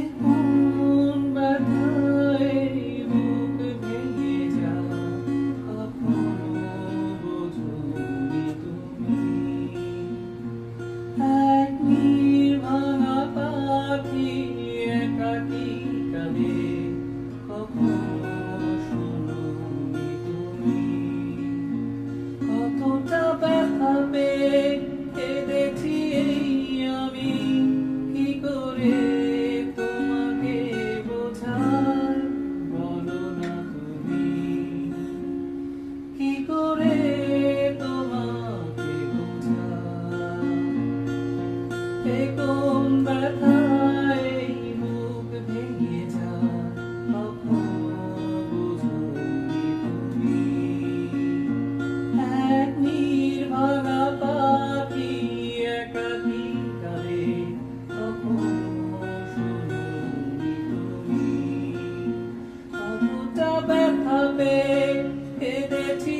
এমন ব্যথায় বুক ভেঙে যায়, কখনো বোঝোনি তুমি। এক নির্ভাঙা পাখি একাকী কাঁদে, কখনো শোনোনি তুমি। কতটা ব্যথা পেয়ে কেঁদেছি এই আমি, কি করে তোমাকে বোঝাই বলো না তুমি। কি করে তোমাকে বোঝাই, এ কোন ব্যথায় বুক ভেঙে যায়, কখনো বোঝোনি তুমি। এক নির্ভাঙা পাখি একাকী কাঁদে, কখনো শোনোনি তুমি। কতটা ব্যথা পেয়ে কেঁদেছি